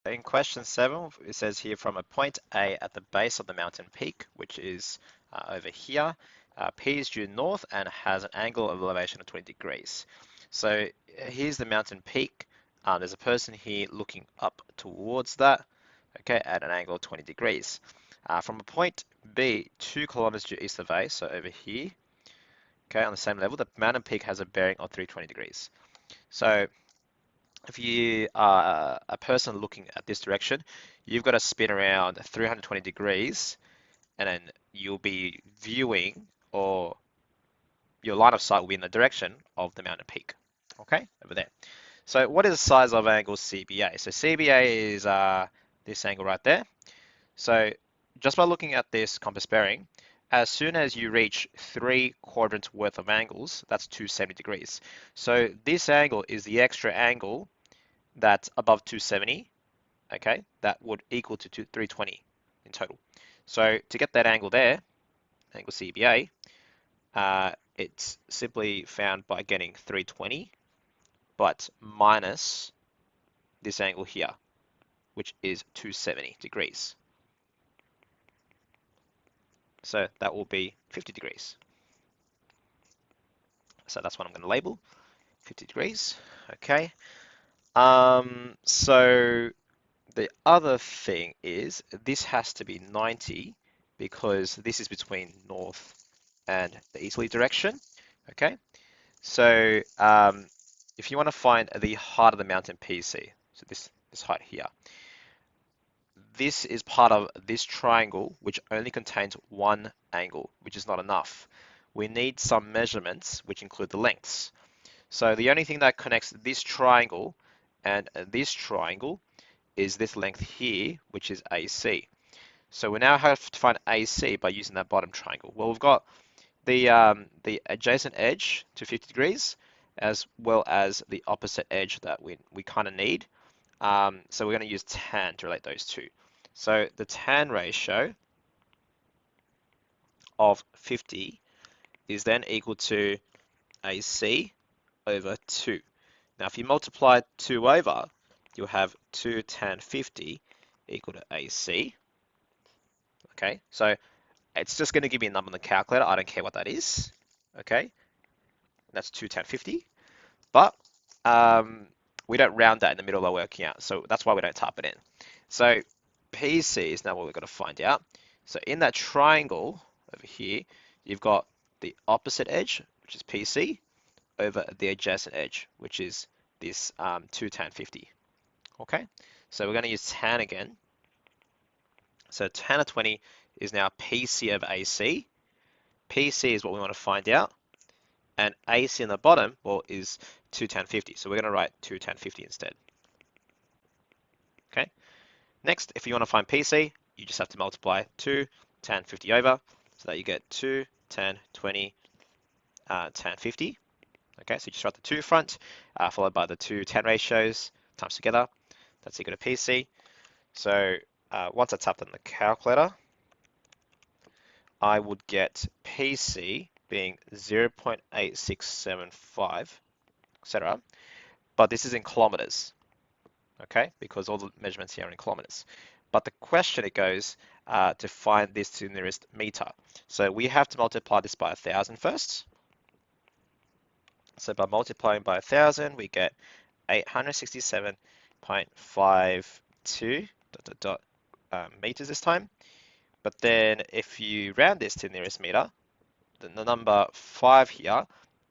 In question 7, it says here from a point A at the base of the mountain peak, which is over here, P is due north and has an angle of elevation of 20 degrees. So here's the mountain peak. There's a person here looking up towards that, okay, at an angle of 20 degrees. From a point B, 2 kilometers due east of A, so over here, okay, on the same level, the mountain peak has a bearing of 320 degrees. So if you are a person looking at this direction, you've got to spin around 320 degrees and then you'll be viewing, or your line of sight will be in the direction of the mountain peak. Okay, over there. So what is the size of angle CBA? So CBA is this angle right there. So just by looking at this compass bearing, as soon as you reach 3 quadrants worth of angles, that's 270 degrees. So this angle is the extra angle that's above 270, okay, that would equal to 320 in total. So to get that angle there, angle CBA, it's simply found by getting 320, but minus this angle here, which is 270 degrees. So that will be 50 degrees. So that's what I'm going to label, 50 degrees, okay. So the other thing is this has to be 90 because this is between north and the easterly direction. Okay, so if you want to find the height of the mountain PC, so this height here, this is part of this triangle which only contains one angle, which is not enough. We need some measurements which include the lengths. So the only thing that connects this triangle and this triangle is this length here, which is AC. So we now have to find AC by using that bottom triangle. Well, we've got the adjacent edge to 50 degrees, as well as the opposite edge that we kind of need. So we're going to use tan to relate those two. So the tan ratio of 50 is then equal to AC over 2. Now, if you multiply 2 over, you'll have 2 tan 50 equal to AC. Okay, so it's just going to give me a number on the calculator. I don't care what that is. Okay, that's 2 tan 50. But we don't round that in the middle while working out. So that's why we don't type it in. So PC is now what we've got to find out. So in that triangle over here, you've got the opposite edge, which is PC, over the adjacent edge, which is this 2 tan 50. Okay, so we're going to use tan again. So tan of 20 is now PC over AC. PC is what we want to find out. And AC in the bottom, well, is 2 tan 50. So we're going to write 2 tan 50 instead. Okay. Next, if you want to find PC, you just have to multiply 2 tan 50 over, so that you get 2 tan 20 tan 50. Okay, so you just write the 2 front, followed by the 2 tan ratios times together. That's equal to PC. So once I type in the calculator, I would get PC being 0.8675, etc. But this is in kilometers, okay? Because all the measurements here are in kilometers. But the question it goes to find this to the nearest meter. So we have to multiply this by 1,000 first. So by multiplying by 1,000, we get 867.52 meters this time. But then if you round this to the nearest meter, then the number 5 here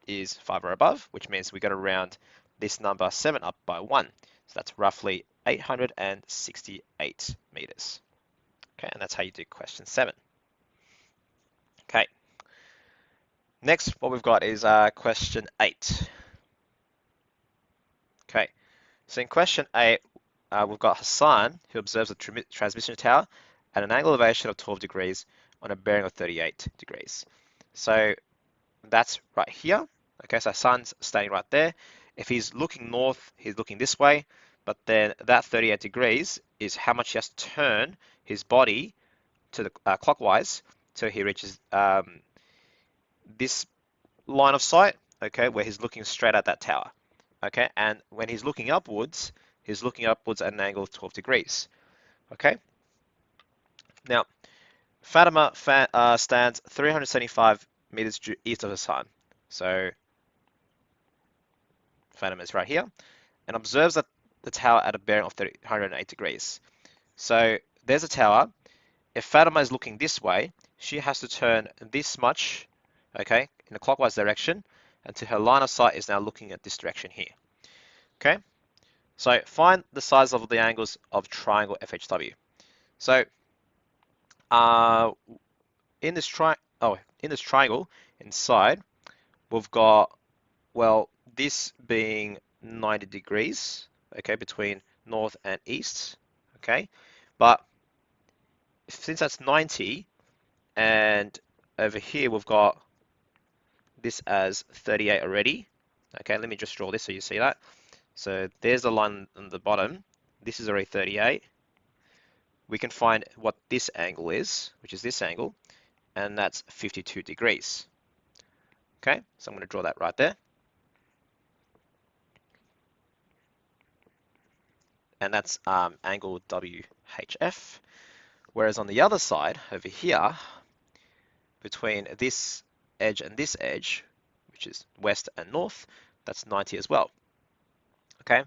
is 5 or above, which means we got to round this number 7 up by 1. So that's roughly 868 meters. Okay, and that's how you do question 7. Okay. Next, what we've got is question 8. Okay, so in question 8, we've got Hassan, who observes a transmission tower at an angle elevation of 12 degrees on a bearing of 38 degrees. So that's right here. Okay, so Hassan's staying right there. If he's looking north, he's looking this way, but then that 38 degrees is how much he has to turn his body to the clockwise till he reaches this line of sight, okay, where he's looking straight at that tower. Okay, and when he's looking upwards, is looking upwards at an angle of 12 degrees. Okay. Now, Fatima stands 375 meters due east of the sun. So Fatima is right here and observes that the tower at a bearing of 108 degrees. So there's a tower. If Fatima is looking this way, she has to turn this much, okay, in a clockwise direction, until her line of sight is now looking at this direction here. Okay, so find the size of the angles of triangle FHW. So in this triangle inside, we've got, well, this being 90 degrees, okay, between north and east, okay, but since that's 90, and over here we've got this as 38 already. Okay, let me just draw this so you see that. So there's the line on the bottom. This is already 38. We can find what this angle is, which is this angle, and that's 52 degrees. Okay, so I'm going to draw that right there. And that's angle WHF. Whereas on the other side, over here, between this edge and this edge, which is west and north, that's 90 as well. Okay,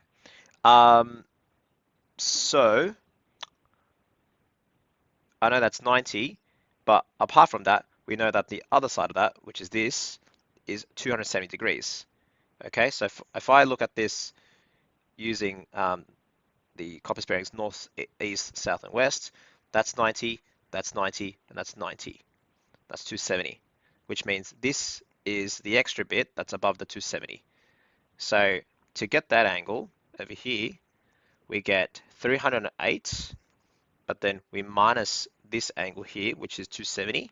so I know that's 90, but apart from that, we know that the other side of that, which is this, is 270 degrees. Okay, so if I look at this using the compass bearings north, east, south, and west, that's 90, that's 90, and that's 90. That's 270, which means this is the extra bit that's above the 270. So to get that angle over here, we get 308, but then we minus this angle here, which is 270,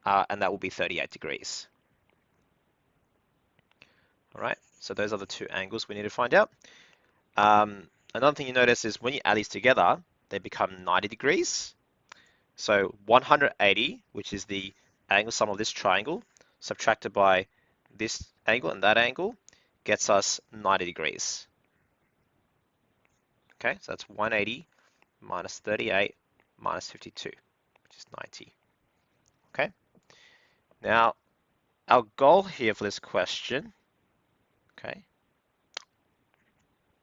and that will be 38 degrees. All right, so those are the two angles we need to find out. Another thing you notice is when you add these together, they become 90 degrees. So 180, which is the angle sum of this triangle, subtracted by this angle and that angle, gets us 90 degrees. Okay, so that's 180 minus 38 minus 52, which is 90. Okay, now our goal here for this question, okay,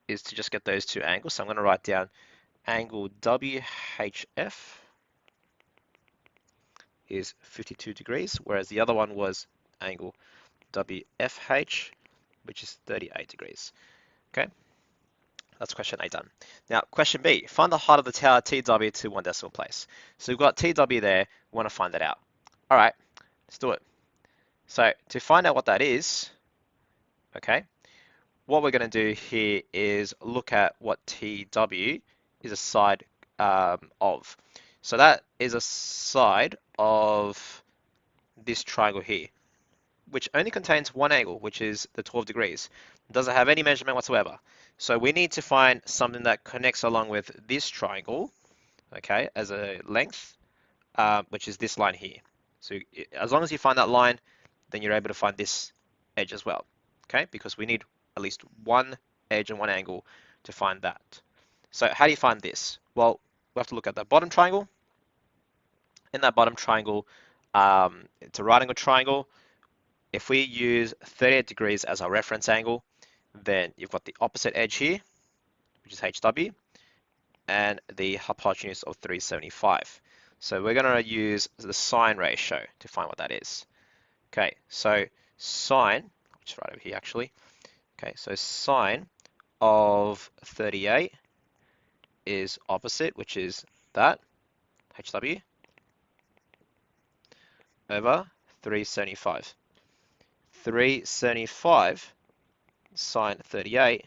is to just get those two angles. So I'm going to write down angle WHF is 52 degrees, whereas the other one was angle WFH, which is 38 degrees. Okay, that's question A done. Now, question B, find the height of the tower TW to one decimal place. So we've got TW there, we want to find that out. All right, let's do it. So to find out what that is, okay, what we're going to do here is look at what TW is a side of. So that is a side of this triangle here, which only contains one angle, which is the 12 degrees. It doesn't have any measurement whatsoever. So we need to find something that connects along with this triangle, okay, as a length, which is this line here. So as long as you find that line, then you're able to find this edge as well, okay, because we need at least one edge and one angle to find that. So how do you find this? Well, we have to look at the bottom triangle. In that bottom triangle, it's a right angle triangle. If we use 38 degrees as our reference angle, then you've got the opposite edge here, which is HW, and the hypotenuse of 375. So we're going to use the sine ratio to find what that is. Okay, so sine, which is right over here actually. Okay, so sine of 38 is opposite, which is that, HW, over 375. 375 sine 38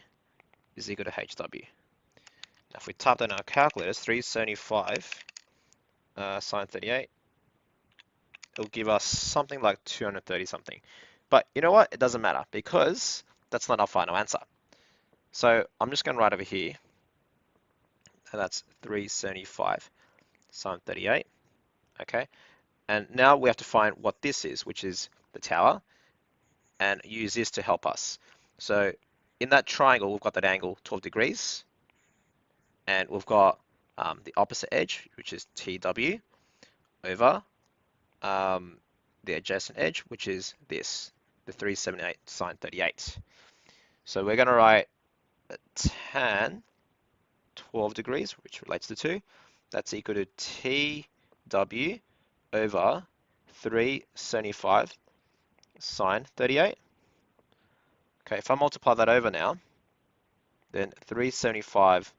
is equal to HW. Now if we type that in our calculators, 375 sine 38, it'll give us something like 230 something. But you know what? It doesn't matter because that's not our final answer. So I'm just going to write over here, and that's 375 sine 38. Okay, and now we have to find what this is, which is the tower, and use this to help us. So in that triangle, we've got that angle 12 degrees. And we've got the opposite edge, which is TW, over the adjacent edge, which is this, the 378 sine 38. So we're going to write tan 12 degrees, which relates to 2. That's equal to TW over 375 sine 38. Okay, if I multiply that over now, then 375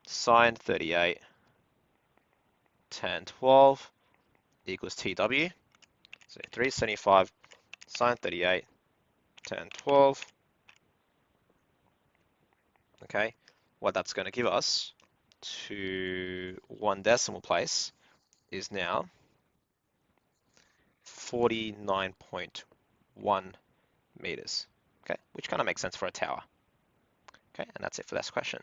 sine 38 tan 12 equals TW. So 375 sine 38 tan 12. Okay, what that's going to give us to 1 decimal place is now 49.1 meters. Okay, which kind of makes sense for a tower. Okay, and that's it for this question.